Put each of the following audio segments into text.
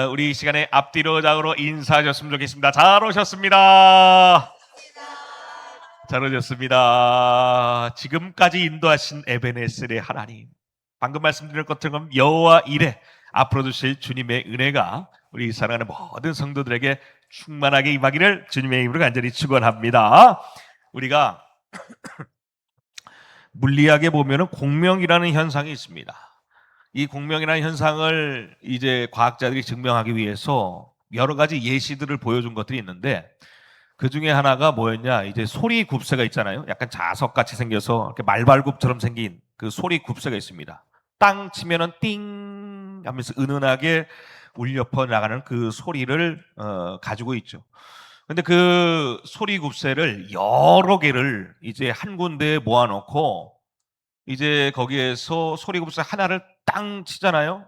우리 이 시간에 앞뒤로 좌우로 인사하셨으면 좋겠습니다. 잘 오셨습니다. 잘 오셨습니다. 지금까지 인도하신 에베네셀의 하나님, 방금 말씀드린 것처럼 여호와 이레, 앞으로 주실 주님의 은혜가 우리 사랑하는 모든 성도들에게 충만하게 임하기를 주님의 이름으로 간절히 축원합니다. 우리가 물리학에 보면은 공명이라는 현상이 있습니다. 이 공명이라는 현상을 이제 과학자들이 증명하기 위해서 여러 가지 예시들을 보여준 것들이 있는데, 그 중에 하나가 뭐였냐, 이제 소리 굽새가 있잖아요. 약간 자석같이 생겨서 이렇게 말발굽처럼 생긴 그 소리 굽새가 있습니다. 땅 치면은 띵 하면서 은은하게 울려 퍼나가는 그 소리를 가지고 있죠. 근데 그 소리 굽새를 여러 개를 이제 한 군데에 모아놓고 이제 거기에서 소리굽새 하나를 땅 치잖아요.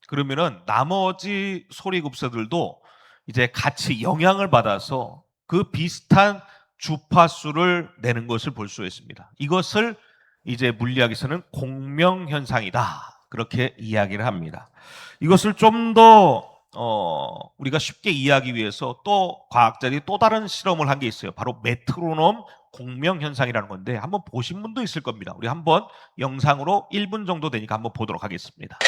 그러면은 나머지 소리굽새들도 이제 같이 영향을 받아서 그 비슷한 주파수를 내는 것을 볼 수 있습니다. 이것을 이제 물리학에서는 공명 현상이다, 그렇게 이야기를 합니다. 이것을 좀 더 우리가 쉽게 이해하기 위해서 또 과학자들이 또 다른 실험을 한 게 있어요. 바로 메트로놈 공명 현상이라는 건데, 한번 보신 분도 있을 겁니다. 우리 한번 영상으로 1분 정도 되니까 한번 보도록 하겠습니다.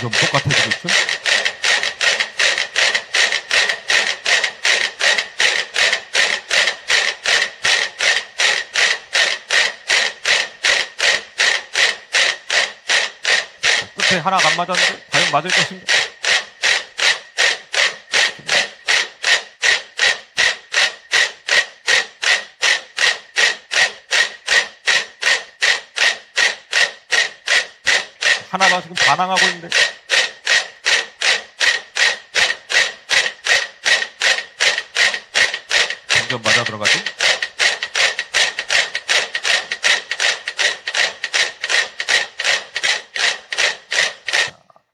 좀 똑같아지고 있죠? 끝에 하나 안 맞았는데 과연 맞을 것인가? 하나가 지금 반항하고 있는데. 점점 맞아 들어가지?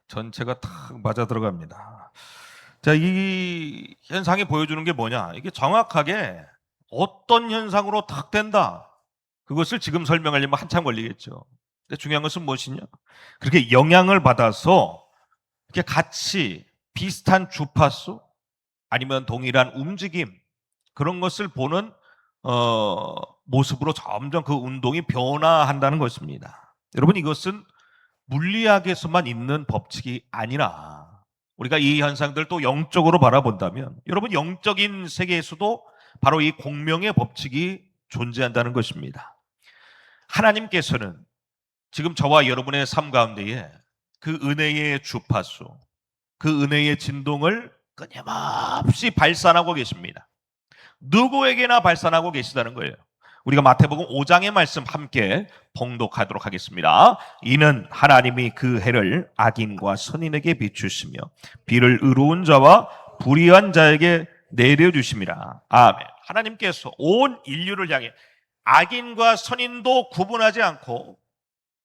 전체가 탁 맞아 들어갑니다. 자, 이 현상이 보여주는 게 뭐냐? 이게 정확하게 어떤 현상으로 탁 된다, 그것을 지금 설명하려면 한참 걸리겠죠. 근데 중요한 것은 무엇이냐? 그렇게 영향을 받아서 이렇게 같이 비슷한 주파수 아니면 동일한 움직임, 그런 것을 보는 모습으로 점점 그 운동이 변화한다는 것입니다. 여러분, 이것은 물리학에서만 있는 법칙이 아니라 우리가 이 현상들을 또 영적으로 바라본다면, 여러분, 영적인 세계에서도 바로 이 공명의 법칙이 존재한다는 것입니다. 하나님께서는 지금 저와 여러분의 삶 가운데에 그 은혜의 주파수, 그 은혜의 진동을 끊임없이 발산하고 계십니다. 누구에게나 발산하고 계시다는 거예요. 우리가 마태복음 5장의 말씀 함께 봉독하도록 하겠습니다. 이는 하나님이 그 해를 악인과 선인에게 비추시며 비를 의로운 자와 불의한 자에게 내려주심이라. 아멘. 하나님께서 온 인류를 향해 악인과 선인도 구분하지 않고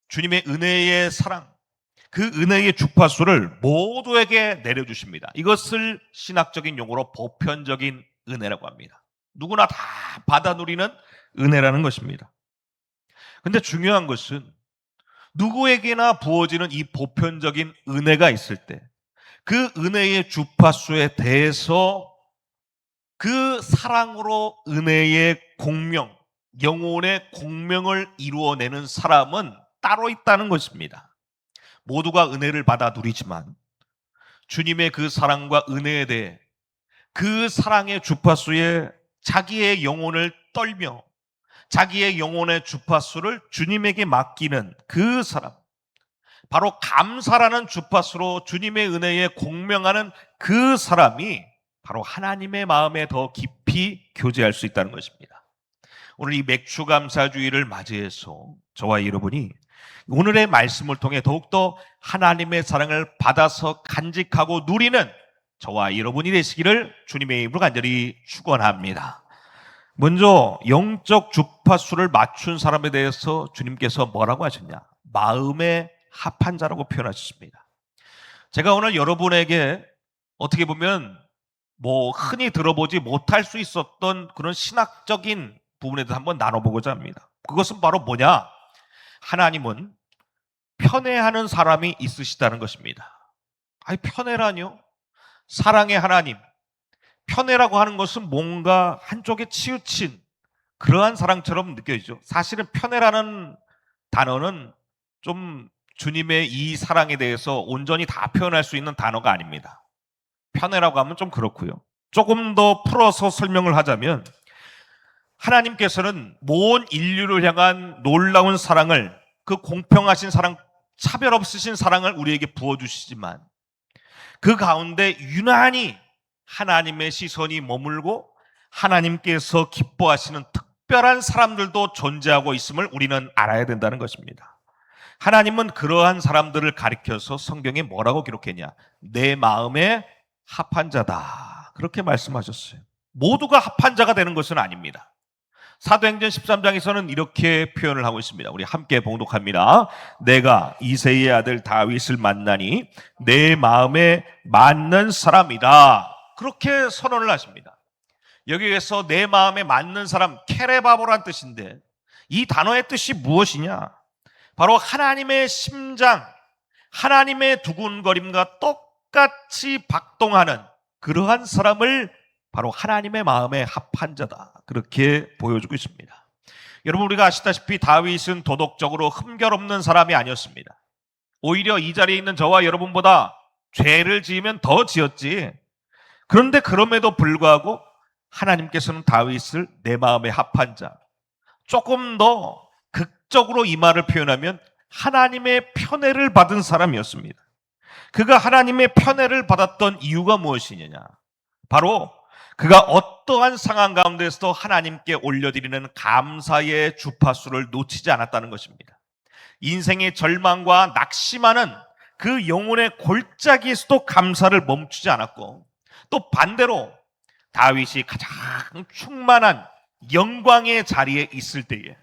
주님의 은혜의 사랑, 그 은혜의 주파수를 모두에게 내려주십니다. 이것을 신학적인 용어로 보편적인 은혜라고 합니다. 누구나 다 받아 누리는 은혜라는 것입니다. 근데 중요한 것은 누구에게나 부어지는 이 보편적인 은혜가 있을 때 그 은혜의 주파수에 대해서 그 사랑으로 은혜의 공명, 영혼의 공명을 이루어내는 사람은 따로 있다는 것입니다. 모두가 은혜를 받아 누리지만 주님의 그 사랑과 은혜에 대해 그 사랑의 주파수에 자기의 영혼을 떨며 자기의 영혼의 주파수를 주님에게 맡기는 그 사람, 바로 감사라는 주파수로 주님의 은혜에 공명하는 그 사람이 바로 하나님의 마음에 더 깊이 교제할 수 있다는 것입니다. 오늘 이 맥추감사주의를 맞이해서 저와 여러분이 오늘의 말씀을 통해 더욱더 하나님의 사랑을 받아서 간직하고 누리는 저와 여러분이 되시기를 주님의 이름으로 간절히 축원합니다. 먼저 영적 주파수를 맞춘 사람에 대해서 주님께서 뭐라고 하셨냐? 마음의 합한 자라고 표현하셨습니다. 제가 오늘 여러분에게 어떻게 보면 흔히 들어보지 못할 수 있었던 그런 신학적인 부분에 대해서 한번 나눠보고자 합니다. 그것은 바로 뭐냐? 하나님은 편애하는 사람이 있으시다는 것입니다. 아니, 편애라뇨? 사랑의 하나님. 편애라고 하는 것은 뭔가 한쪽에 치우친 그러한 사랑처럼 느껴지죠. 사실은 편애라는 단어는 좀 주님의 이 사랑에 대해서 온전히 다 표현할 수 있는 단어가 아닙니다. 편애라고 하면 좀 그렇고요. 조금 더 풀어서 설명을 하자면 하나님께서는 모든 인류를 향한 놀라운 사랑을, 그 공평하신 사랑, 차별 없으신 사랑을 우리에게 부어주시지만 그 가운데 유난히 하나님의 시선이 머물고 하나님께서 기뻐하시는 특별한 사람들도 존재하고 있음을 우리는 알아야 된다는 것입니다. 하나님은 그러한 사람들을 가리켜서 성경에 뭐라고 기록했냐? 내 마음에 합한 자다. 그렇게 말씀하셨어요. 모두가 합한 자가 되는 것은 아닙니다. 사도행전 13장에서는 이렇게 표현을 하고 있습니다. 우리 함께 봉독합니다. 내가 이새의 아들 다윗을 만나니 내 마음에 맞는 사람이다. 그렇게 선언을 하십니다. 여기에서 내 마음에 맞는 사람, 케레바보란 뜻인데 이 단어의 뜻이 무엇이냐? 바로 하나님의 심장, 하나님의 두근거림과 똑같이 박동하는 그러한 사람을 바로 하나님의 마음에 합한 자다. 그렇게 보여주고 있습니다. 여러분, 우리가 아시다시피 다윗은 도덕적으로 흠결없는 사람이 아니었습니다. 오히려 이 자리에 있는 저와 여러분보다 죄를 지으면 더 지었지. 그런데 그럼에도 불구하고 하나님께서는 다윗을 내 마음에 합한 자, 조금 더 극적으로 이 말을 표현하면 하나님의 편애를 받은 사람이었습니다. 그가 하나님의 편애를 받았던 이유가 무엇이냐? 바로 그가 어떠한 상황 가운데서도 하나님께 올려드리는 감사의 주파수를 놓치지 않았다는 것입니다. 인생의 절망과 낙심하는 그 영혼의 골짜기에서도 감사를 멈추지 않았고, 또 반대로 다윗이 가장 충만한 영광의 자리에 있을 때에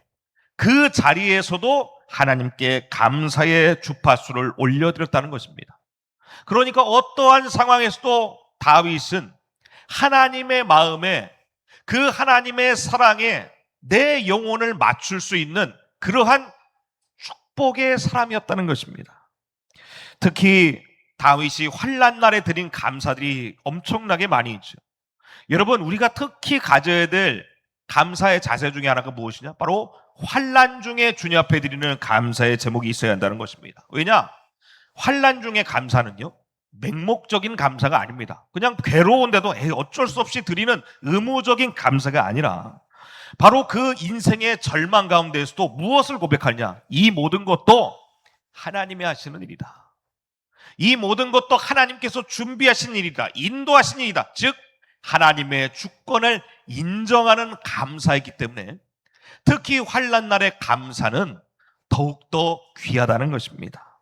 그 자리에서도 하나님께 감사의 주파수를 올려드렸다는 것입니다. 그러니까 어떠한 상황에서도 다윗은 하나님의 마음에, 그 하나님의 사랑에 내 영혼을 맞출 수 있는 그러한 축복의 사람이었다는 것입니다. 특히 다윗이 환난 날에 드린 감사들이 엄청나게 많이 있죠. 여러분, 우리가 특히 가져야 될 감사의 자세 중에 하나가 무엇이냐? 바로 환난 중에 주님 앞에 드리는 감사의 제목이 있어야 한다는 것입니다. 왜냐? 환난 중에 감사는요, 맹목적인 감사가 아닙니다. 그냥 괴로운데도 어쩔 수 없이 드리는 의무적인 감사가 아니라 바로 그 인생의 절망 가운데에서도 무엇을 고백하냐? 이 모든 것도 하나님이 하시는 일이다. 이 모든 것도 하나님께서 준비하신 일이다. 인도하신 일이다. 즉 하나님의 주권을 인정하는 감사이기 때문에 특히 환난 날의 감사는 더욱더 귀하다는 것입니다.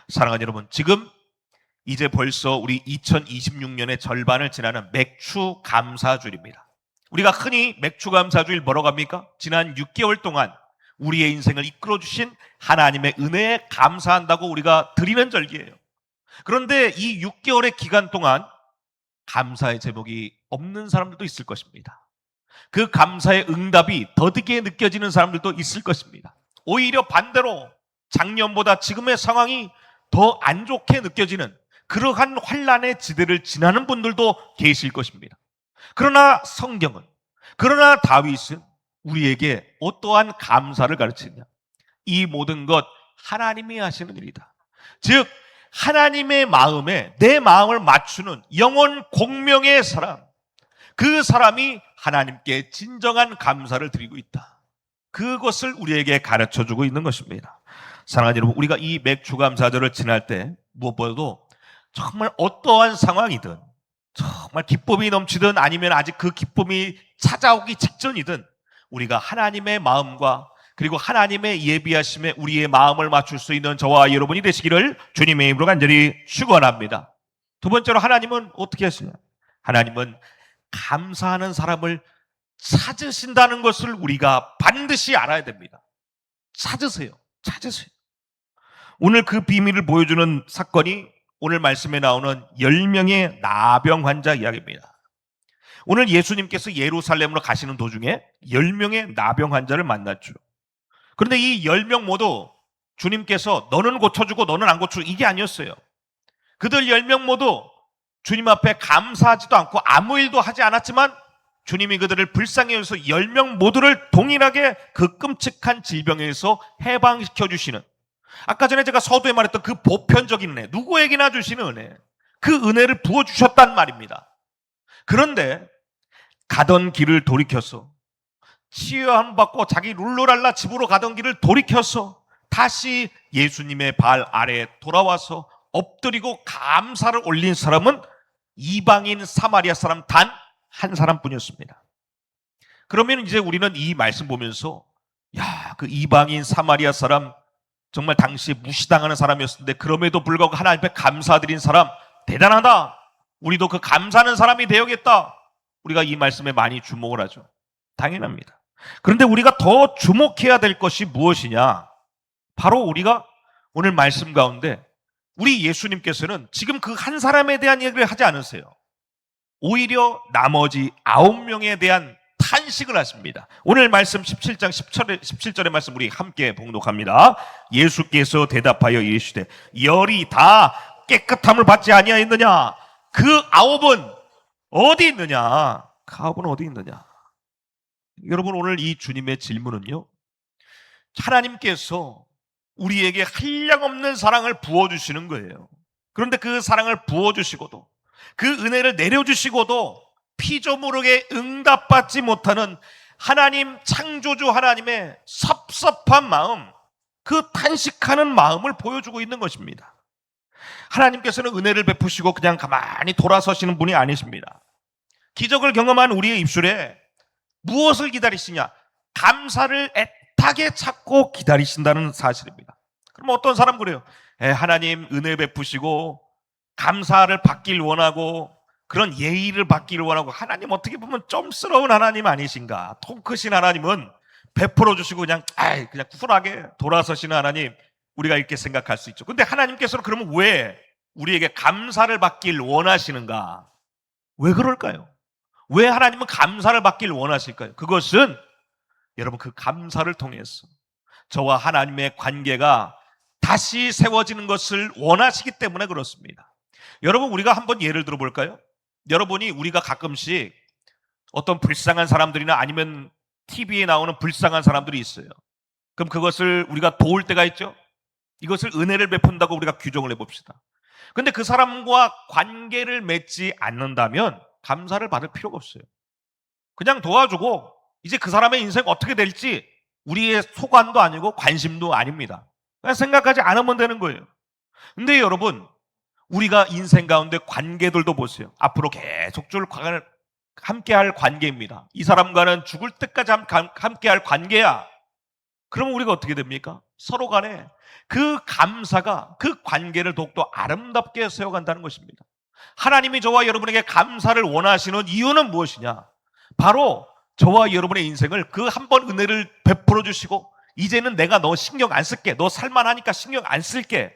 사랑하는 여러분, 지금 이제 벌써 우리 2026년의 절반을 지나는 맥추감사주일입니다. 우리가 흔히 맥추감사주일 뭐라고 합니까? 지난 6개월 동안 우리의 인생을 이끌어주신 하나님의 은혜에 감사한다고 우리가 드리는 절기예요. 그런데 이 6개월의 기간 동안 감사의 제목이 없는 사람들도 있을 것입니다. 그 감사의 응답이 더디게 느껴지는 사람들도 있을 것입니다. 오히려 반대로 작년보다 지금의 상황이 더 안 좋게 느껴지는 그러한 환난의 지대를 지나는 분들도 계실 것입니다. 그러나 성경은, 그러나 다윗은 우리에게 어떠한 감사를 가르치냐? 이 모든 것 하나님이 하시는 일이다. 즉 하나님의 마음에 내 마음을 맞추는 영혼 공명의 사람, 그 사람이 하나님께 진정한 감사를 드리고 있다. 그것을 우리에게 가르쳐주고 있는 것입니다. 사랑하는 여러분, 우리가 이 맥주감사절을 지날 때 무엇보다도 정말 어떠한 상황이든, 정말 기쁨이 넘치든 아니면 아직 그 기쁨이 찾아오기 직전이든 우리가 하나님의 마음과 그리고 하나님의 예비하심에 우리의 마음을 맞출 수 있는 저와 여러분이 되시기를 주님의 이름으로 간절히 축원합니다. 두 번째로 하나님은 어떻게 하시냐? 하나님은 감사하는 사람을 찾으신다는 것을 우리가 반드시 알아야 됩니다. 찾으세요. 오늘 그 비밀을 보여주는 사건이 오늘 말씀에 나오는 10명의 나병 환자 이야기입니다. 오늘 예수님께서 예루살렘으로 가시는 도중에 10명의 나병 환자를 만났죠. 그런데 이 10명 모두 주님께서 너는 고쳐주고 너는 안 고쳐주고 이게 아니었어요. 그들 10명 모두 주님 앞에 감사하지도 않고 아무 일도 하지 않았지만 주님이 그들을 불쌍히 여기서 10명 모두를 동일하게 그 끔찍한 질병에서 해방시켜 주시는, 아까 전에 제가 서두에 말했던 그 보편적인 은혜, 누구에게나 주시는 은혜, 그 은혜를 부어주셨단 말입니다. 그런데 가던 길을 돌이켜서 치유함 받고 자기 룰루랄라 집으로 가던 길을 돌이켜서 다시 예수님의 발 아래에 돌아와서 엎드리고 감사를 올린 사람은 이방인 사마리아 사람 단 한 사람뿐이었습니다. 그러면 이제 우리는 이 말씀 보면서 그 이방인 사마리아 사람 정말 당시 무시당하는 사람이었는데 그럼에도 불구하고 하나님 앞에 감사드린 사람 대단하다. 우리도 그 감사하는 사람이 되어야겠다. 우리가 이 말씀에 많이 주목을 하죠. 당연합니다. 그런데 우리가 더 주목해야 될 것이 무엇이냐? 바로 우리가 오늘 말씀 가운데 우리 예수님께서는 지금 그 한 사람에 대한 얘기를 하지 않으세요. 오히려 나머지 9명에 대한 탄식을 하십니다. 오늘 말씀 17장 17절의 말씀 우리 함께 봉독합니다. 예수께서 대답하여 이르시되 열이 다 깨끗함을 받지 아니하였느냐? 그 9은 어디 있느냐? 그 9은 어디 있느냐? 여러분, 오늘 이 주님의 질문은요, 하나님께서 우리에게 한량없는 사랑을 부어주시는 거예요. 그런데 그 사랑을 부어주시고도 그 은혜를 내려주시고도 피조물에게 응답받지 못하는 하나님, 창조주 하나님의 섭섭한 마음, 그 탄식하는 마음을 보여주고 있는 것입니다. 하나님께서는 은혜를 베푸시고 그냥 가만히 돌아서시는 분이 아니십니다. 기적을 경험한 우리의 입술에 무엇을 기다리시냐? 감사를 애타게 찾고 기다리신다는 사실입니다. 그럼 어떤 사람 그래요? 하나님 은혜 베푸시고 감사를 받길 원하고 그런 예의를 받기를 원하고, 하나님 어떻게 보면 점스러운 하나님 아니신가? 통 크신 하나님은 베풀어 주시고 그냥 쿨하게 돌아서시는 하나님, 우리가 이렇게 생각할 수 있죠. 근데 하나님께서는 그러면 왜 우리에게 감사를 받길 원하시는가? 왜 그럴까요? 왜 하나님은 감사를 받길 원하실까요? 그것은 여러분, 그 감사를 통해서 저와 하나님의 관계가 다시 세워지는 것을 원하시기 때문에 그렇습니다. 여러분, 우리가 한번 예를 들어 볼까요? 여러분이 우리가 가끔씩 어떤 불쌍한 사람들이나 아니면 TV에 나오는 불쌍한 사람들이 있어요. 그럼 그것을 우리가 도울 때가 있죠. 이것을 은혜를 베푼다고 우리가 규정을 해봅시다. 근데 그 사람과 관계를 맺지 않는다면 감사를 받을 필요가 없어요. 그냥 도와주고 이제 그 사람의 인생 어떻게 될지 우리의 소관도 아니고 관심도 아닙니다. 그냥 생각하지 않으면 되는 거예요. 근데 여러분, 우리가 인생 가운데 관계들도 보세요. 앞으로 계속 줄 함께할 관계입니다. 이 사람과는 죽을 때까지 함께할 관계야. 그러면 우리가 어떻게 됩니까? 서로 간에 그 감사가 그 관계를 더욱더 아름답게 세워간다는 것입니다. 하나님이 저와 여러분에게 감사를 원하시는 이유는 무엇이냐? 바로 저와 여러분의 인생을 그 한 번 은혜를 베풀어 주시고 이제는 내가 너 신경 안 쓸게, 너 살만하니까 신경 안 쓸게,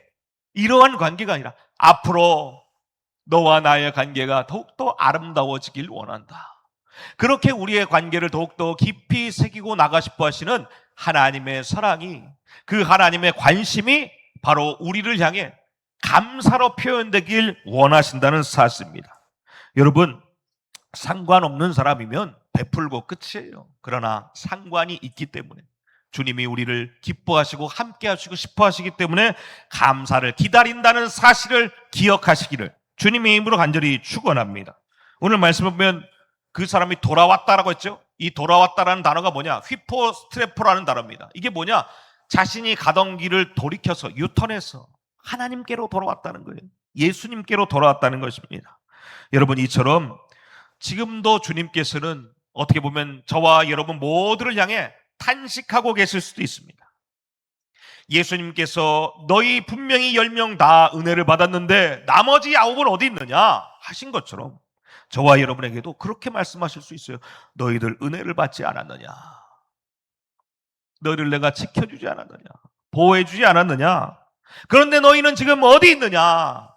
이러한 관계가 아니라 앞으로 너와 나의 관계가 더욱더 아름다워지길 원한다. 그렇게 우리의 관계를 더욱더 깊이 새기고 나가 싶어 하시는 하나님의 사랑이, 그 하나님의 관심이 바로 우리를 향해 감사로 표현되길 원하신다는 사실입니다. 여러분, 상관없는 사람이면 베풀고 끝이에요. 그러나 상관이 있기 때문에 주님이 우리를 기뻐하시고 함께 하시고 싶어 하시기 때문에 감사를 기다린다는 사실을 기억하시기를 주님의 이름으로 간절히 축원합니다. 오늘 말씀을 보면 그 사람이 돌아왔다라고 했죠. 이 돌아왔다라는 단어가 뭐냐? 휘포스트레포라는 단어입니다. 이게 뭐냐? 자신이 가던 길을 돌이켜서 유턴해서 하나님께로 돌아왔다는 거예요. 예수님께로 돌아왔다는 것입니다. 여러분, 이처럼 지금도 주님께서는 어떻게 보면 저와 여러분 모두를 향해 탄식하고 계실 수도 있습니다. 예수님께서 너희 분명히 10명 다 은혜를 받았는데 나머지 9은 어디 있느냐 하신 것처럼 저와 여러분에게도 그렇게 말씀하실 수 있어요. 너희들 은혜를 받지 않았느냐? 너희를 내가 지켜주지 않았느냐? 보호해주지 않았느냐? 그런데 너희는 지금 어디 있느냐?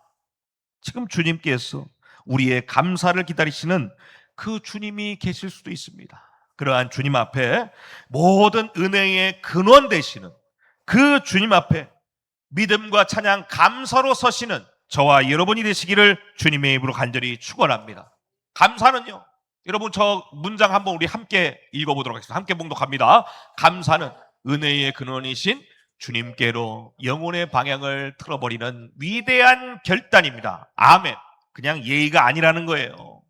지금 주님께서 우리의 감사를 기다리시는 그 주님이 계실 수도 있습니다. 그러한 주님 앞에 모든 은혜의 근원 되시는 그 주님 앞에 믿음과 찬양, 감사로 서시는 저와 여러분이 되시기를 주님의 이름으로 간절히 축원합니다. 감사는요, 여러분 저 문장 한번 우리 함께 읽어보도록 하겠습니다. 함께 봉독합니다. 감사는 은혜의 근원이신 주님께로 영혼의 방향을 틀어버리는 위대한 결단입니다. 아멘. 그냥 예의가 아니라는 거예요.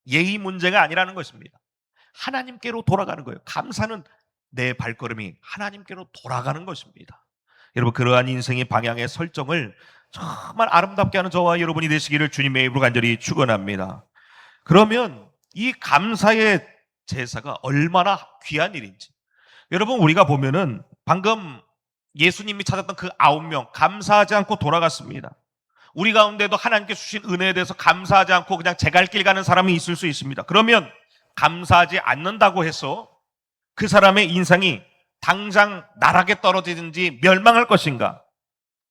예의 문제가 아니라는 것입니다. 하나님께로 돌아가는 거예요. 감사는 내 발걸음이 하나님께로 돌아가는 것입니다. 여러분, 그러한 인생의 방향의 설정을 정말 아름답게 하는 저와 여러분이 되시기를 주님의 이름으로 간절히 축원합니다. 그러면 이 감사의 제사가 얼마나 귀한 일인지, 여러분 우리가 보면은 방금 예수님이 찾았던 그 9명 감사하지 않고 돌아갔습니다. 우리 가운데도 하나님께 주신 은혜에 대해서 감사하지 않고 그냥 제 갈 길 가는 사람이 있을 수 있습니다. 그러면 감사하지 않는다고 해서 그 사람의 인생이 당장 나락에 떨어지든지 멸망할 것인가?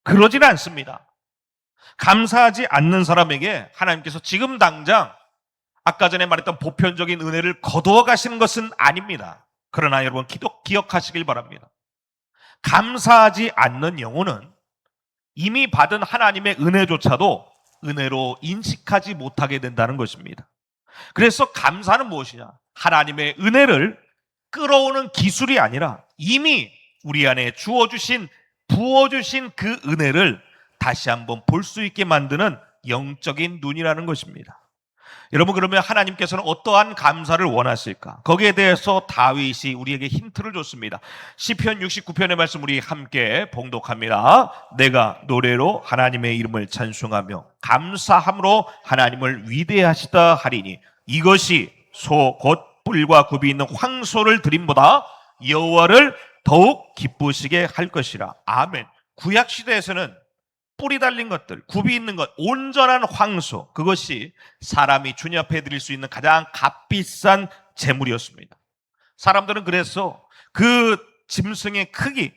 그러지는 않습니다. 감사하지 않는 사람에게 하나님께서 지금 당장 아까 전에 말했던 보편적인 은혜를 거두어 가시는 것은 아닙니다. 그러나 여러분 기억하시길 바랍니다. 감사하지 않는 영혼은 이미 받은 하나님의 은혜조차도 은혜로 인식하지 못하게 된다는 것입니다. 그래서 감사는 무엇이냐? 하나님의 은혜를 끌어오는 기술이 아니라 이미 우리 안에 주어주신, 부어주신 그 은혜를 다시 한번 볼 수 있게 만드는 영적인 눈이라는 것입니다. 여러분, 그러면 하나님께서는 어떠한 감사를 원하실까? 거기에 대해서 다윗이 우리에게 힌트를 줬습니다. 시편 69편의 말씀 우리 함께 봉독합니다. 내가 노래로 하나님의 이름을 찬송하며 감사함으로 하나님을 위대하시다 하리니 이것이 소 곧 뿔과 굽이 있는 황소를 드림보다 여호와를 더욱 기쁘시게 할 것이라. 아멘. 구약 시대에서는 뿔이 달린 것들, 굽이 있는 것, 온전한 황소, 그것이 사람이 주님 앞에 드릴 수 있는 가장 값비싼 제물이었습니다. 사람들은 그래서 그 짐승의 크기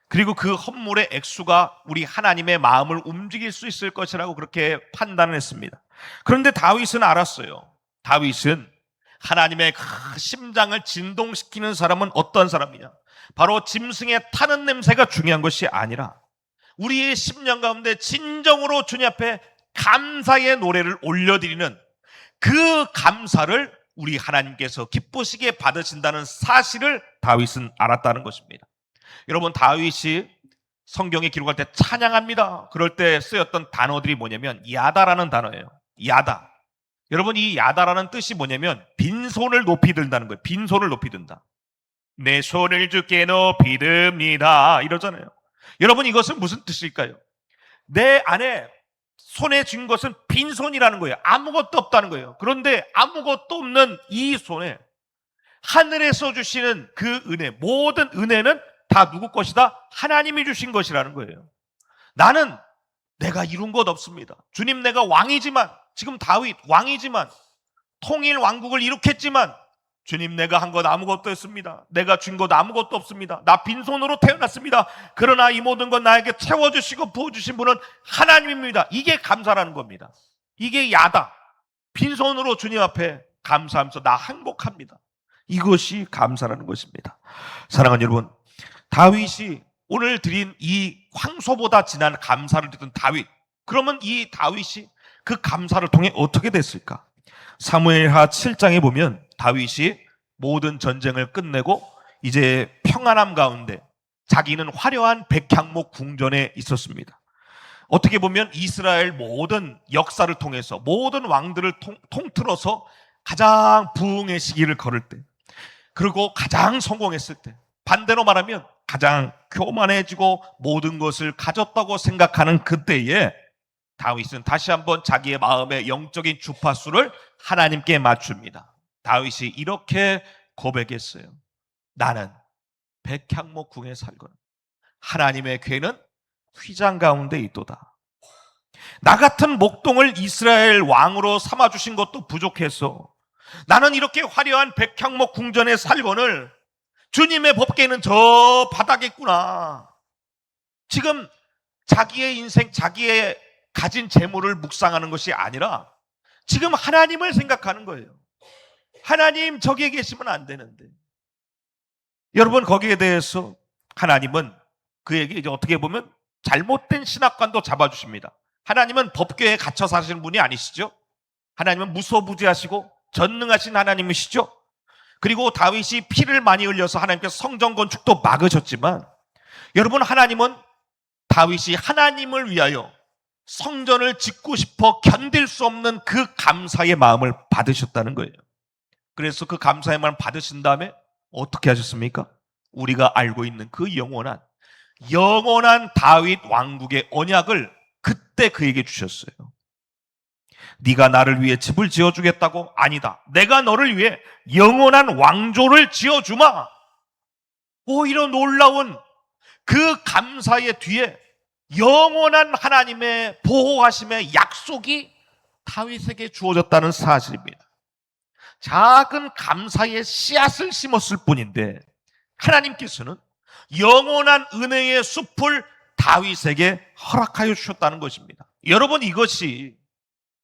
그리고 그 헌물의 액수가 우리 하나님의 마음을 움직일 수 있을 것이라고 그렇게 판단을 했습니다. 그런데 다윗은 알았어요. 다윗은 하나님의 그 심장을 진동시키는 사람은 어떤 사람이냐? 바로 짐승의 타는 냄새가 중요한 것이 아니라 우리의 심령 가운데 진정으로 주님 앞에 감사의 노래를 올려드리는 그 감사를 우리 하나님께서 기쁘시게 받으신다는 사실을 다윗은 알았다는 것입니다. 여러분, 다윗이 성경에 기록할 때 찬양합니다. 그럴 때 쓰였던 단어들이 뭐냐면 야다라는 단어예요. 야다. 여러분, 이 야다라는 뜻이 뭐냐면 빈손을 높이 든다는 거예요. 빈손을 높이 든다. 내 손을 주께 높이 듭니다 이러잖아요. 여러분, 이것은 무슨 뜻일까요? 내 안에 손에 쥔 것은 빈손이라는 거예요. 아무것도 없다는 거예요. 그런데 아무것도 없는 이 손에 하늘에서 주시는 그 은혜, 모든 은혜는 다 누구 것이다? 하나님이 주신 것이라는 거예요. 나는 내가 이룬 것 없습니다. 주님, 내가 왕이지만, 지금 다윗 왕이지만, 통일 왕국을 일으켰지만 주님, 내가 한 것 아무것도 없습니다. 내가 준 것 아무것도 없습니다. 나 빈손으로 태어났습니다. 그러나 이 모든 건 나에게 채워주시고 부어주신 분은 하나님입니다. 이게 감사라는 겁니다. 이게 야다. 빈손으로 주님 앞에 감사하면서 나 행복합니다. 이것이 감사라는 것입니다. 사랑하는 여러분, 다윗이 오늘 드린 이 황소보다 진한 감사를 드린 다윗, 그러면 이 다윗이 그 감사를 통해 어떻게 됐을까? 사무엘하 7장에 보면 다윗이 모든 전쟁을 끝내고 이제 평안함 가운데 자기는 화려한 백향목 궁전에 있었습니다. 어떻게 보면 이스라엘 모든 역사를 통해서 모든 왕들을 통틀어서 가장 부흥의 시기를 걸을 때, 그리고 가장 성공했을 때, 반대로 말하면 가장 교만해지고 모든 것을 가졌다고 생각하는 그때에 다윗은 다시 한번 자기의 마음의 영적인 주파수를 하나님께 맞춥니다. 다윗이 이렇게 고백했어요. 나는 백향목 궁에 살거나 하나님의 궤는 휘장 가운데 있도다. 나 같은 목동을 이스라엘 왕으로 삼아주신 것도 부족해서 나는 이렇게 화려한 백향목 궁전에 살거늘 주님의 법궤는 저 바닥에 있구나. 지금 자기의 인생, 자기의 가진 재물을 묵상하는 것이 아니라 지금 하나님을 생각하는 거예요. 하나님 저기에 계시면 안 되는데. 여러분, 거기에 대해서 하나님은 그에게 이제 어떻게 보면 잘못된 신학관도 잡아주십니다. 하나님은 법궤에 갇혀 사시는 분이 아니시죠? 하나님은 무소부지하시고 전능하신 하나님이시죠? 그리고 다윗이 피를 많이 흘려서 하나님께서 성전 건축도 막으셨지만, 여러분, 하나님은 다윗이 하나님을 위하여 성전을 짓고 싶어 견딜 수 없는 그 감사의 마음을 받으셨다는 거예요. 그래서 그 감사의 마음을 받으신 다음에 어떻게 하셨습니까? 우리가 알고 있는 그 영원한 다윗 왕국의 언약을 그때 그에게 주셨어요. 네가 나를 위해 집을 지어주겠다고? 아니다. 내가 너를 위해 영원한 왕조를 지어주마. 오히려 놀라운 그 감사의 뒤에 영원한 하나님의 보호하심의 약속이 다윗에게 주어졌다는 사실입니다. 작은 감사의 씨앗을 심었을 뿐인데 하나님께서는 영원한 은혜의 숲을 다윗에게 허락하여 주셨다는 것입니다. 여러분, 이것이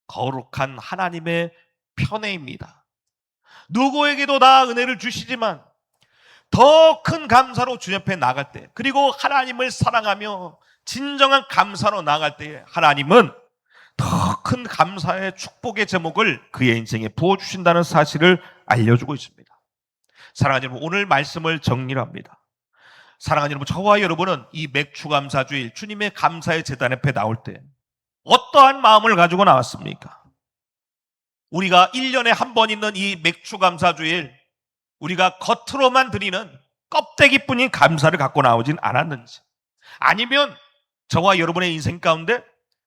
거룩한 하나님의 편애입니다. 누구에게도 다 은혜를 주시지만 더 큰 감사로 주님 앞에 나갈 때, 그리고 하나님을 사랑하며 진정한 감사로 나갈 때 하나님은 더 큰 감사의 축복의 제목을 그의 인생에 부어주신다는 사실을 알려주고 있습니다. 사랑하는 여러분, 오늘 말씀을 정리를 합니다. 사랑하는 여러분, 저와 여러분은 이 맥추감사주일 주님의 감사의 제단 앞에 나올 때 어떠한 마음을 가지고 나왔습니까? 우리가 1년에 한 번 있는 이 맥추감사주일, 우리가 겉으로만 드리는 껍데기뿐인 감사를 갖고 나오진 않았는지, 아니면 저와 여러분의 인생 가운데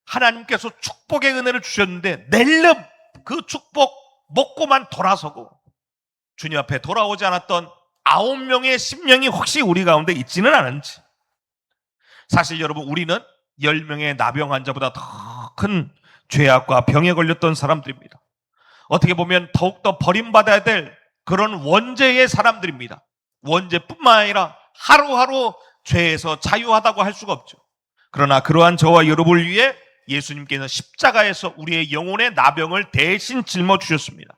하나님께서 축복의 은혜를 주셨는데 낼름 그 축복 먹고만 돌아서고 주님 앞에 돌아오지 않았던 9명의 심령이 혹시 우리 가운데 있지는 않은지. 사실 여러분, 우리는 10명의 나병 환자보다 더 큰 죄악과 병에 걸렸던 사람들입니다. 어떻게 보면 더욱더 버림받아야 될 그런 원죄의 사람들입니다. 원죄뿐만 아니라 하루하루 죄에서 자유하다고 할 수가 없죠. 그러나 그러한 저와 여러분을 위해 예수님께서 십자가에서 우리의 영혼의 나병을 대신 짊어주셨습니다.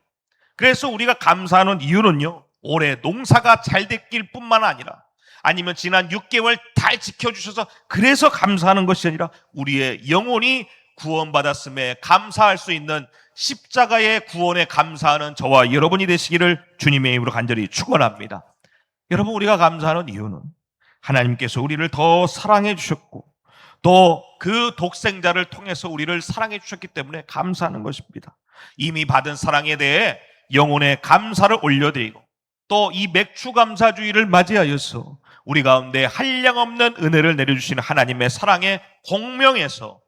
그래서 우리가 감사하는 이유는요, 올해 농사가 잘 됐길 뿐만 아니라, 아니면 지난 6개월 잘 지켜주셔서 그래서 감사하는 것이 아니라 우리의 영혼이 구원받았음에 감사할 수 있는 십자가의 구원에 감사하는 저와 여러분이 되시기를 주님의 이름으로 간절히 축원합니다. 여러분, 우리가 감사하는 이유는 하나님께서 우리를 더 사랑해 주셨고 또 그 독생자를 통해서 우리를 사랑해 주셨기 때문에 감사하는 것입니다. 이미 받은 사랑에 대해 영혼의 감사를 올려드리고 또 이 맥추감사주의를 맞이하여서 우리 가운데 한량없는 은혜를 내려주시는 하나님의 사랑에 공명해서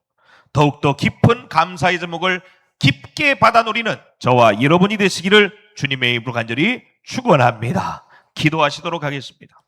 더욱더 깊은 감사의 제목을 깊게 받아 누리는 저와 여러분이 되시기를 주님의 이름으로 간절히 축원합니다. 기도하시도록 하겠습니다.